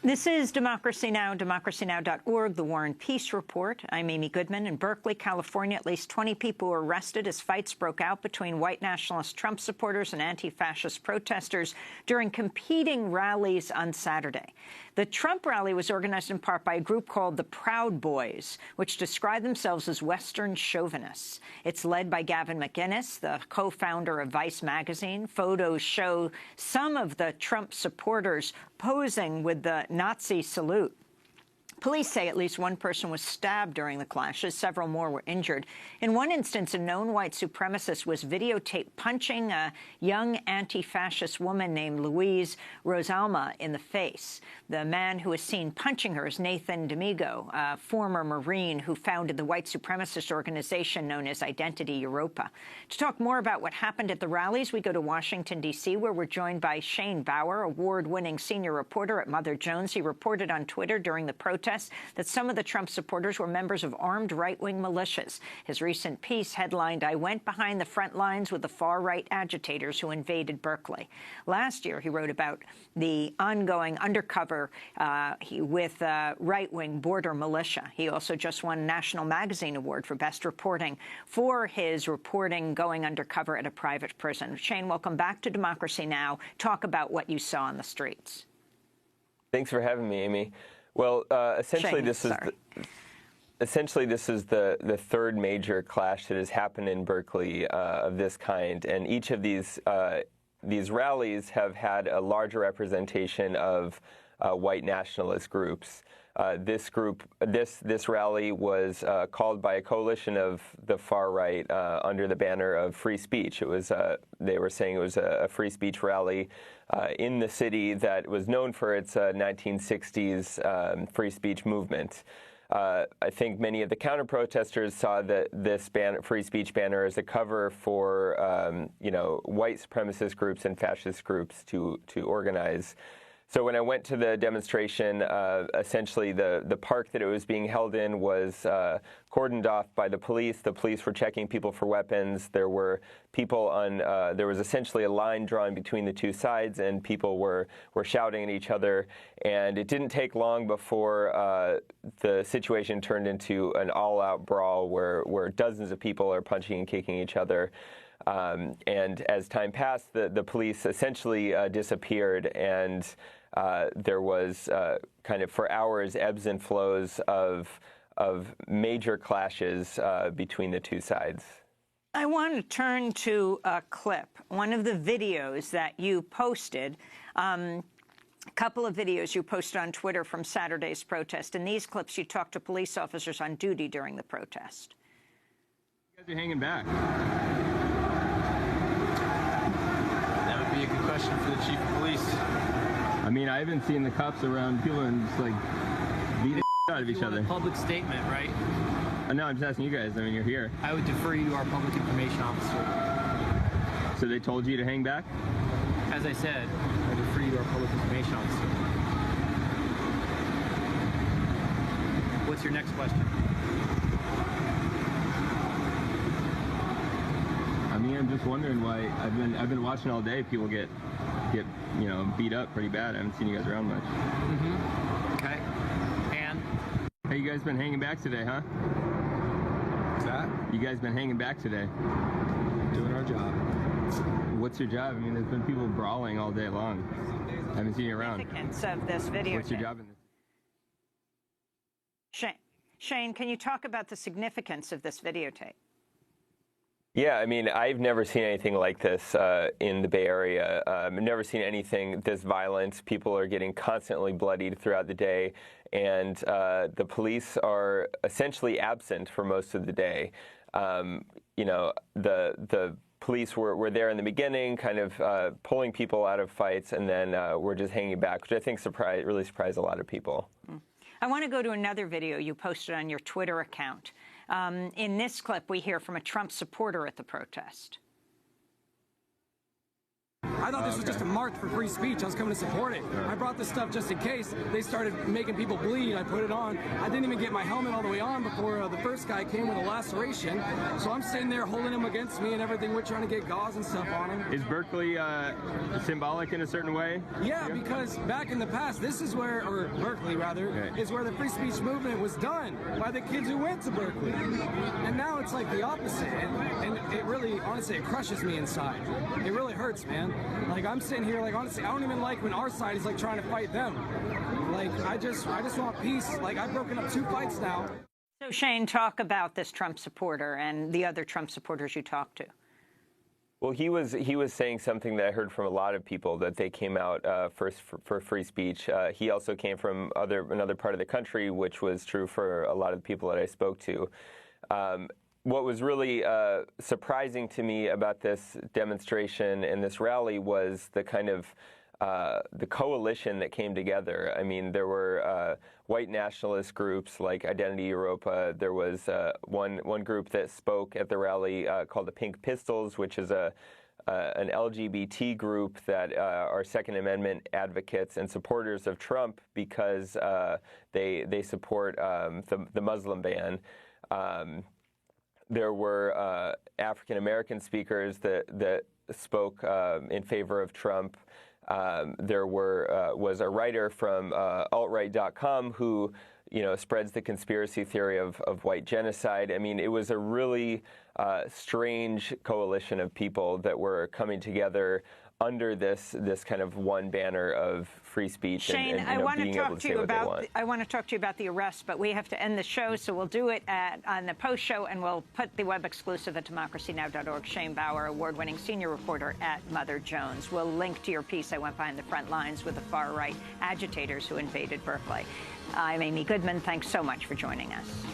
This is Democracy Now!, democracynow.org, the War and Peace Report. I'm Amy Goodman. In Berkeley, California, at least 20 people were arrested as fights broke out between white nationalist Trump supporters and anti-fascist protesters during competing rallies on Saturday. The Trump rally was organized in part by a group called the Proud Boys, which describe themselves as Western chauvinists. It's led by Gavin McInnes, the co-founder of Vice magazine. Photos show some of the Trump supporters posing with the Nazi salute. Police say at least one person was stabbed during the clashes. Several more were injured. In one instance, a known white supremacist was videotaped punching a young anti-fascist woman named Louise Rosalma in the face. The man who was seen punching her is Nathan D'Amigo, a former Marine who founded the white supremacist organization known as Identity Europa. To talk more about what happened at the rallies, we go to Washington, D.C., where we're joined by Shane Bauer, award-winning senior reporter at Mother Jones. He reported on Twitter during the protests that some of the Trump supporters were members of armed right-wing militias. His recent piece headlined, "I went behind the front lines with the far-right agitators who invaded Berkeley." Last year, he wrote about the ongoing undercover with right-wing border militia. He also just won a National Magazine Award for Best Reporting for his reporting going undercover at a private prison. Shane, welcome back to Democracy Now! Talk about what you saw on the streets. Thanks for having me, Amy. Well, essentially, Shane, this is the third major clash that has happened in Berkeley of this kind, and each of these rallies have had a larger representation of white nationalist groups. This rally was called by a coalition of the far right under the banner of free speech. It was they were saying it was a free speech rally in the city that was known for its 1960s free speech movement. I think many of the counter-protesters saw that this free speech banner as a cover for white supremacist groups and fascist groups to organize. So when I went to the demonstration, essentially the park that it was being held in was cordoned off by the police. The police were checking people for weapons. There were people on, there was essentially a line drawn between the two sides, and people were shouting at each other. And it didn't take long before the situation turned into an all-out brawl where dozens of people are punching and kicking each other. And as time passed, the police essentially disappeared, and there was kind of for hours ebbs and flows of major clashes between the two sides. I want to turn to a clip, one of the videos that you posted, a couple of videos you posted on Twitter from Saturday's protest. In these clips, you talked to police officers on duty during the protest. You guys are hanging back. Be a good question for the chief of police. I mean, I haven't seen the cops around people and just like beat the out of each other. A public statement, right? No, I'm just asking you guys. I mean, you're here. I would defer you to our public information officer. So they told you to hang back? As I said, I defer you to our public information officer. What's your next question? I mean, I'm just wondering why I've been watching all day. People get beat up pretty bad. I haven't seen you guys around much. Mm-hmm. Okay. And hey, you guys been hanging back today, huh? what's that? You guys been hanging back today? Doing our job. What's your job? I mean, there's been people brawling all day long. I haven't seen you around. Significance of this video. What's your job in this? Shane, can you talk about the significance of this videotape? Yeah, I mean, I've never seen anything like this in the Bay Area. I've never seen anything this violent. People are getting constantly bloodied throughout the day, and the police are essentially absent for most of the day. The police were there in the beginning, kind of pulling people out of fights, and then we're just hanging back, which I think really surprised a lot of people. I want to go to another video you posted on your Twitter account. In this clip, we hear from a Trump supporter at the protest. I thought this was just a march for free speech. I was coming to support it. I brought this stuff just in case they started making people bleed. I put it on. I didn't even get my helmet all the way on before the first guy came with a laceration. So I'm sitting there holding him against me and everything. We're trying to get gauze and stuff on him. Is Berkeley symbolic in a certain way? Yeah, because back in the past, this is where, or Berkeley rather, is where the free speech movement was done by the kids who went to Berkeley. And now it's like the opposite. And it really, honestly, it crushes me inside. It really hurts, man. Like, I'm sitting here, like, honestly, I don't even like when our side is, like, trying to fight them. Like, I just want peace. Like, I've broken up 2 fights now. So, Shane, talk about this Trump supporter and the other Trump supporters you talked to. Well, he was saying something that I heard from a lot of people, that they came out first for free speech. He also came from another part of the country, which was true for a lot of the people that I spoke to. What was really surprising to me about this demonstration and this rally was the kind of the coalition that came together. I mean, there were white nationalist groups like Identity Europa. There was one group that spoke at the rally called the Pink Pistols, which is an LGBT group that are Second Amendment advocates and supporters of Trump because they support the Muslim ban. There were African American speakers that spoke in favor of Trump. There was a writer from altright.com who, spreads the conspiracy theory of white genocide. I mean, it was a really strange coalition of people that were coming together under this kind of one banner of free speech. Shane, and I want to being able talk to to say you what they about. want. I want to talk to you about the arrest, but we have to end the show, so we'll do it on the post show, and we'll put the web exclusive at democracynow.org. Shane Bauer, award-winning senior reporter at Mother Jones. We'll link to your piece. I went behind the front lines with the far-right agitators who invaded Berkeley. I'm Amy Goodman. Thanks so much for joining us.